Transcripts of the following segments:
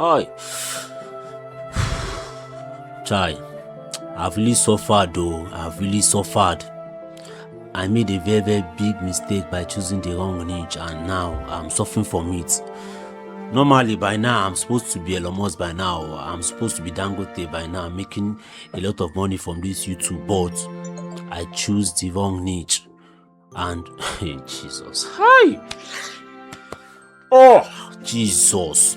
Hi. Chai, I've really suffered though. I've really suffered. I made a very, very big mistake by choosing the wrong niche, and now I'm suffering from it. Normally, by now, I'm supposed to be Elon Musk by now. I'm supposed to be Dangote by now, making a lot of money from this YouTube, but I choose the wrong niche. And, hey, Jesus. Hi! Oh, Jesus.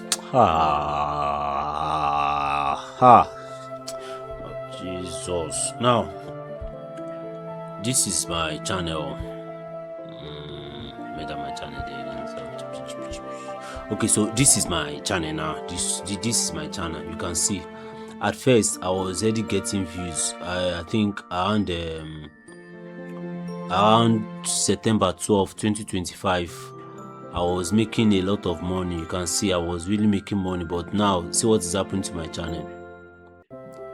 Jesus. Now, this is my channel. Made up my channel there. Okay, so this is my channel now. This is my channel. You can see. At first, I was already getting views. I think around September 12, 2025. I was making a lot of money. You can see I was really making money, but now see what is happening to my channel.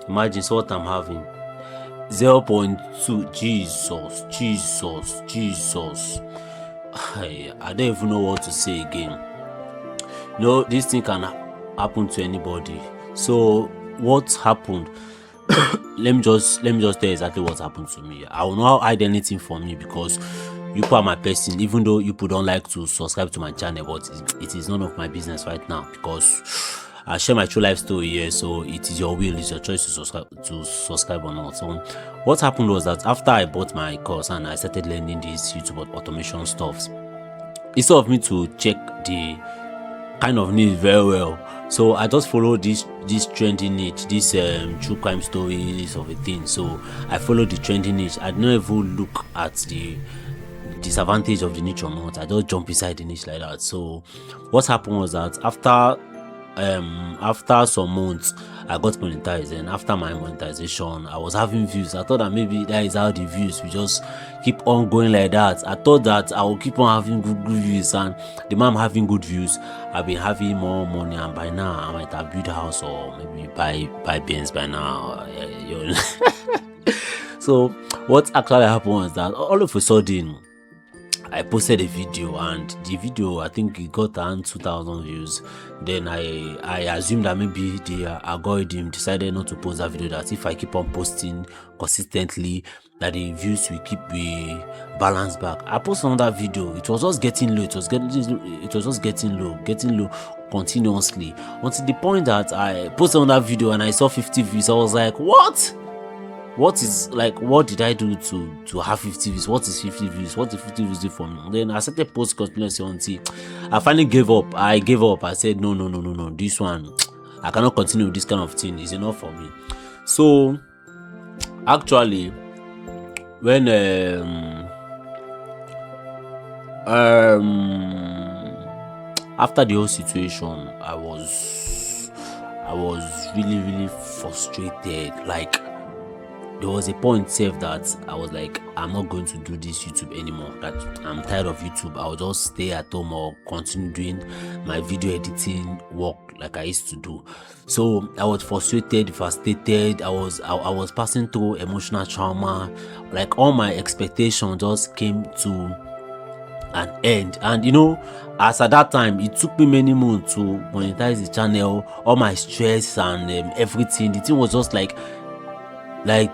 Imagine what I'm having. 0.2. Jesus. I don't even know what to say again. No, this thing can happen to anybody. So what happened? let me just tell you exactly what happened to me. I will not hide anything from you because you are my person, even though you don't like to subscribe to my channel, but it is none of my business right now because I share my true life story here. So it is your will, it's your choice to subscribe or not. So what happened was that after I bought my course and I started learning this YouTube automation stuff, instead of me to check the kind of niche very well, so I just follow this trending niche, this true crime stories of a thing. So I follow the trending niche. I don't even look at the disadvantage of the niche or not. I just jump inside the niche like that. So what happened was that after some months I got monetized, and after my monetization I was having views. I thought that maybe that is how the views will just keep on going like that. I thought that I will keep on having good views, and the moment I'm having good views, I've been having more money, and by now I might have built a house or maybe buy Benz by now. So what actually happened was that all of a sudden I posted a video, and the video, I think it got around 2,000 views. Then I assumed that maybe the algorithm decided not to post that video, that if I keep on posting consistently, that the views will keep be balanced back. I posted another video. It was just getting low. It was just getting low continuously, until the point that I posted another video and I saw 50 views. I was like, what did I do to have 50 views? What is 50 views? What did 50 views do for me? Then I started post continuously until I finally gave up. I said, no. This one, I cannot continue with this kind of thing. It's enough for me. So actually, when after the whole situation, I was really, really frustrated. Like, there was a point safe that I was like, I'm not going to do this YouTube anymore. That I'm tired of YouTube. I'll just stay at home or continue doing my video editing work like I used to do. So I was frustrated, devastated. I was passing through emotional trauma. Like, all my expectations just came to an end. And as at that time, it took me many months to monetize the channel. All my stress and everything, the thing was just like I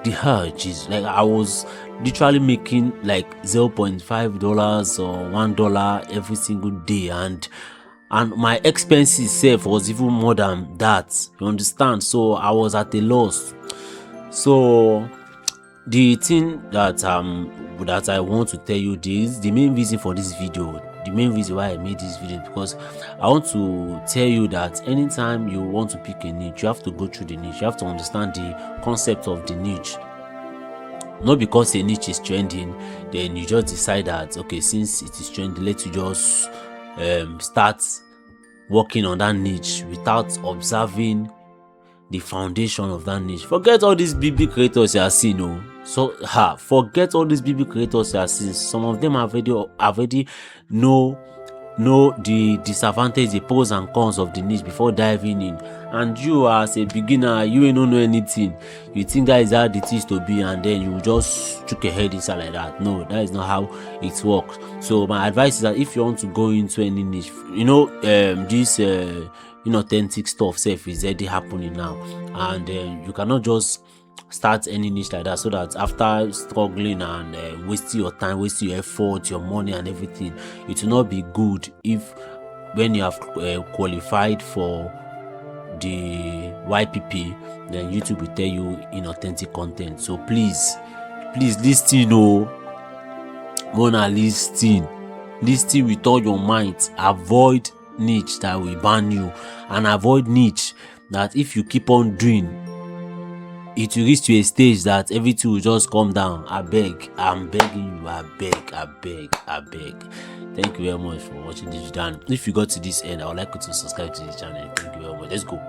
was literally making like $0.5 or $1 every single day, and my expenses itself was even more than that. You understand? So I was at a loss. So the thing that I want to tell you, this the main reason for this video. The main reason why I made this video, because I want to tell you that anytime you want to pick a niche, you have to go through the niche. You have to understand the concept of the niche. Not because a niche is trending, then you just decide that, okay, since it is trending, let you just start working on that niche without observing the foundation of that niche. Forget all these BB creators you are seeing. Forget all these BB creators you are seeing. Some of them have already know the disadvantage, the pros and cons of the niche before diving in. And you, as a beginner, you don't know anything. You think that is how it is to be, and then you just chuck your head inside like that. No, that is not how it works. So my advice is that if you want to go into any niche, this inauthentic stuff self is already happening now, and you cannot just start any niche like that so that after struggling and wasting your time, wasting your effort, your money and everything, it will not be good if when you have qualified for the YPP, then YouTube will tell you inauthentic content. So please listen. Mona, listen with all your might. Avoid niche that will ban you, and avoid niche that if you keep on doing, it will reach to a stage that everything will just come down. I'm begging you, I beg. Thank you very much for watching this video. And if you got to this end, I would like you to subscribe to this channel. Thank you very much. Let's go.